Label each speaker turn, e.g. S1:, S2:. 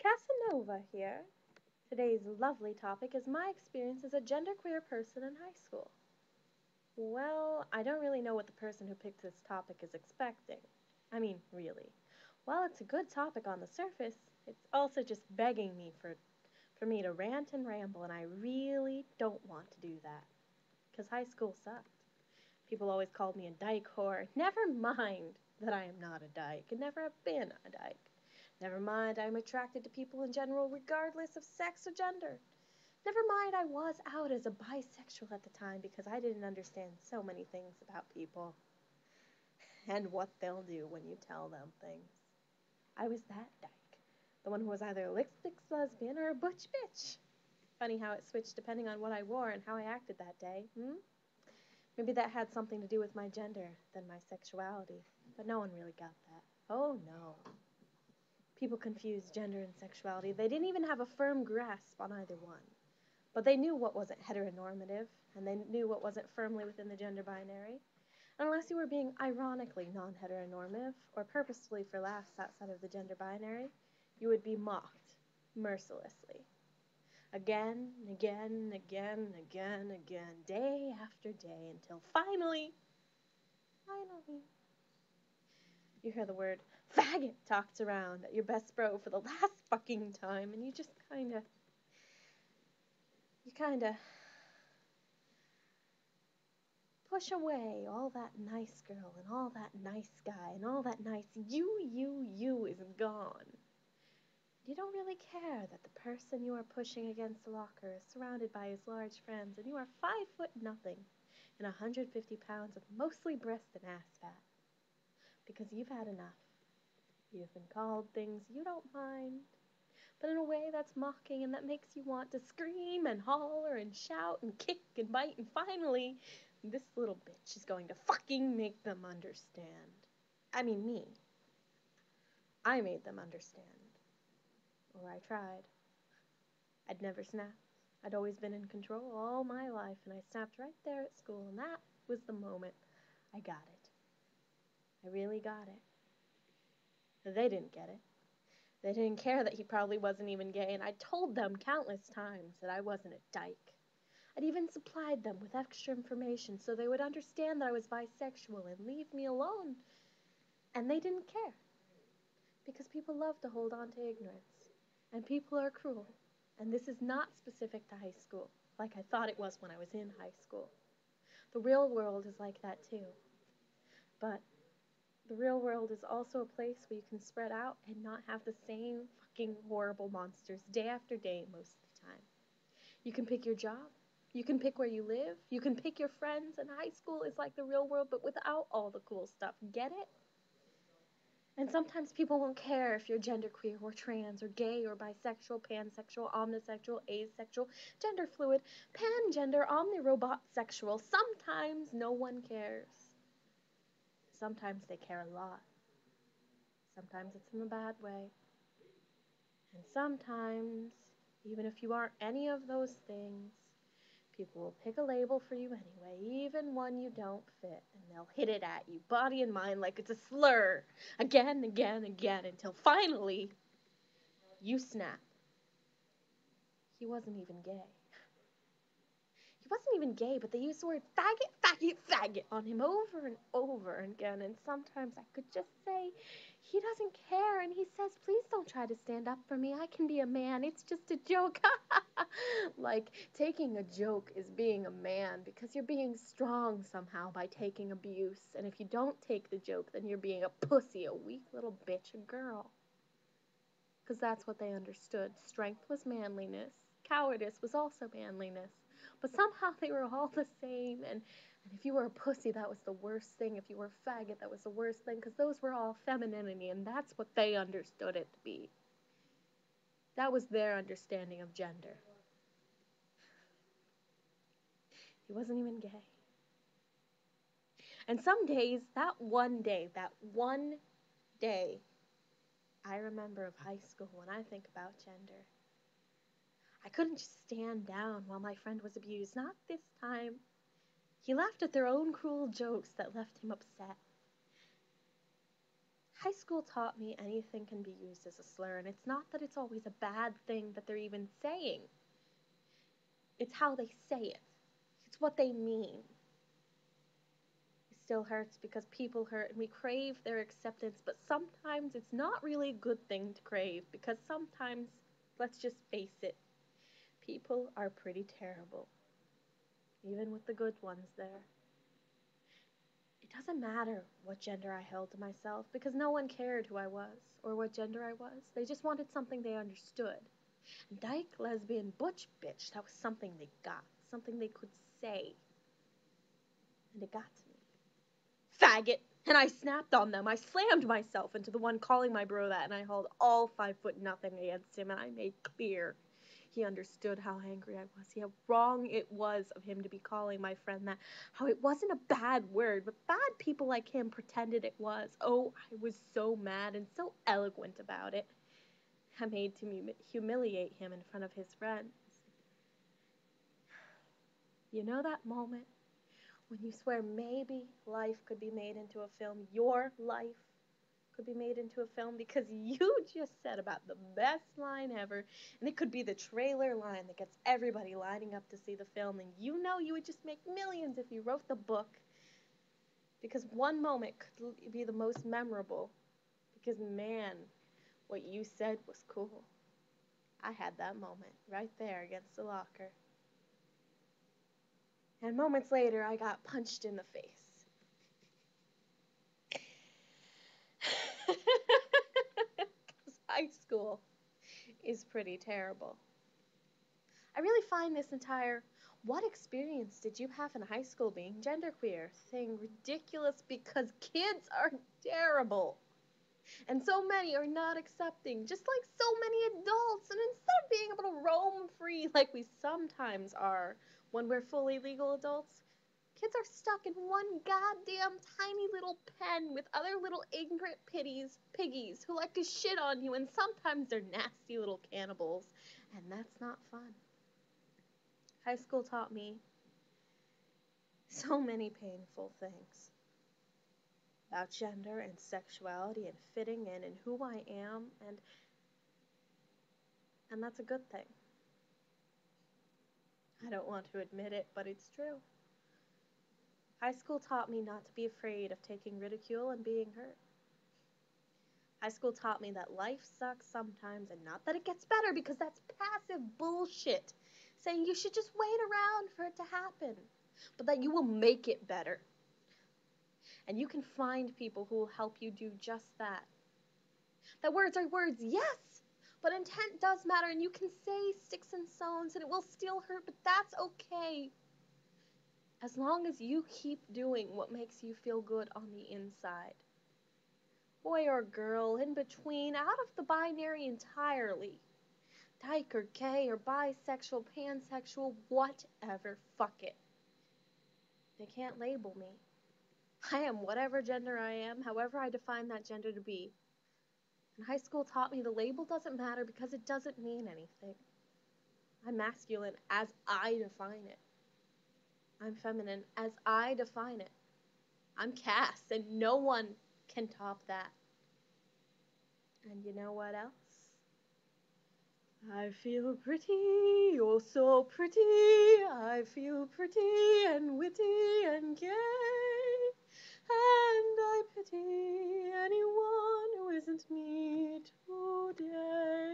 S1: Casanova here. Today's lovely topic is my experience as a genderqueer person in high school. Well, I don't really know what the person who picked this topic is expecting. I mean, really. While it's a good topic on the surface, it's also just begging me for me to rant and ramble, and I really don't want to do that. Because high school sucked. People always called me a dyke whore. Never mind that I am not a dyke and never have been a dyke. Never mind I'm attracted to people in general regardless of sex or gender. Never mind I was out as a bisexual at the time because I didn't understand so many things about people and what they'll do when you tell them things. I was that dyke. The one who was either a lipstick lesbian or a butch bitch. Funny how it switched depending on what I wore and how I acted that day, hmm? Maybe that had something to do with my gender than my sexuality, but no one really got that. Oh no. People confused gender and sexuality. They didn't even have a firm grasp on either one. But they knew what wasn't heteronormative, and they knew what wasn't firmly within the gender binary. Unless you were being ironically non-heteronormative, or purposefully for laughs outside of the gender binary, you would be mocked mercilessly. Again, again, again, again, again, day after day, until finally, you hear the word faggot talked around at your best bro for the last fucking time, and you just kinda push away all that nice girl and all that nice guy and all that nice you is gone. You don't really care that the person you are pushing against the locker is surrounded by his large friends and you are 5 foot nothing and 150 pounds of mostly breast and ass fat. Because you've had enough. You've been called things you don't mind, but in a way that's mocking and that makes you want to scream and holler and shout and kick and bite, and finally, this little bitch is going to fucking make them understand. I mean, me. I made them understand. Or I tried. I'd never snapped. I'd always been in control all my life, and I snapped right there at school, and that was the moment I got it. I really got it. They didn't get it. They didn't care that he probably wasn't even gay, and I told them countless times that I wasn't a dyke. I'd even supplied them with extra information so they would understand that I was bisexual and leave me alone. And they didn't care. Because people love to hold on to ignorance. And people are cruel. And this is not specific to high school, like I thought it was when I was in high school. The real world is like that too. But the real world is also a place where you can spread out and not have the same fucking horrible monsters day after day most of the time. You can pick your job. You can pick where you live. You can pick your friends. And high school is like the real world, but without all the cool stuff. Get it? And sometimes people won't care if you're genderqueer or trans or gay or bisexual, pansexual, omnisexual, asexual, gender fluid, pangender, omnirobot sexual. Sometimes no one cares. Sometimes they care a lot. Sometimes it's in a bad way. And sometimes, even if you aren't any of those things, people will pick a label for you anyway, even one you don't fit, and they'll hit it at you, body and mind, like it's a slur, again, again, again, until finally you snap. He wasn't even gay. He wasn't even gay, but they used the word faggot, faggot, faggot on him over and over again, and sometimes I could just say, he doesn't care, and he says, please don't try to stand up for me, I can be a man, it's just a joke. Like, taking a joke is being a man, because you're being strong somehow by taking abuse, and if you don't take the joke, then you're being a pussy, a weak little bitch, a girl. Because that's what they understood. Strength was manliness. Cowardice was also manliness. But somehow they were all the same, and if you were a pussy, that was the worst thing. If you were a faggot, that was the worst thing, because those were all femininity, and that's what they understood it to be. That was their understanding of gender. He wasn't even gay. And some days, that one day, I remember of high school when I think about gender. I couldn't just stand down while my friend was abused. Not this time. He laughed at their own cruel jokes that left him upset. High school taught me anything can be used as a slur, and it's not that it's always a bad thing that they're even saying. It's how they say it. It's what they mean. It still hurts because people hurt and we crave their acceptance, but sometimes it's not really a good thing to crave because sometimes, let's just face it, people are pretty terrible, even with the good ones there. It doesn't matter what gender I held to myself because no one cared who I was or what gender I was. They just wanted something they understood. Dyke, lesbian, butch, bitch, that was something they got, something they could say. And it got to me. Faggot! And I snapped on them. I slammed myself into the one calling my bro that, and I hauled all 5'0" against him, and I made clear he understood how angry I was, how wrong it was of him to be calling my friend that, how it wasn't a bad word, but bad people like him pretended it was. Oh, I was so mad and so eloquent about it. I made to humiliate him in front of his friends. You know that moment when you swear maybe life could be made into a film, your life could be made into a film because you just said about the best line ever, and it could be the trailer line that gets everybody lining up to see the film, and you know you would just make millions if you wrote the book because one moment could be the most memorable because, man, what you said was cool. I had that moment right there against the locker. And moments later, I got punched in the face. Because high school is pretty terrible. I really find this entire what experience did you have in high school being genderqueer thing ridiculous because kids are terrible. And so many are not accepting, just like so many adults. And instead of being able to roam free like we sometimes are when we're fully legal adults, kids are stuck in one goddamn tiny little pen with other little ignorant piggies who like to shit on you, and sometimes they're nasty little cannibals, and that's not fun. High school taught me so many painful things about gender and sexuality and fitting in and who I am, and that's a good thing. I don't want to admit it, but it's true. High school taught me not to be afraid of taking ridicule and being hurt. High school taught me that life sucks sometimes, and not that it gets better because that's passive bullshit, saying you should just wait around for it to happen, but that you will make it better. And you can find people who will help you do just that. That words are words, yes, but intent does matter, and you can say sticks and stones, and it will still hurt, but that's okay. As long as you keep doing what makes you feel good on the inside. Boy or girl, in between, out of the binary entirely. Dyke or gay or bisexual, pansexual, whatever, fuck it. They can't label me. I am whatever gender I am, however I define that gender to be. And high school taught me the label doesn't matter because it doesn't mean anything. I'm masculine as I define it. I'm feminine as I define it. I'm Cass, and no one can top that. And you know what else? I feel pretty, oh so pretty. I feel pretty and witty and gay. And I pity anyone who isn't me today.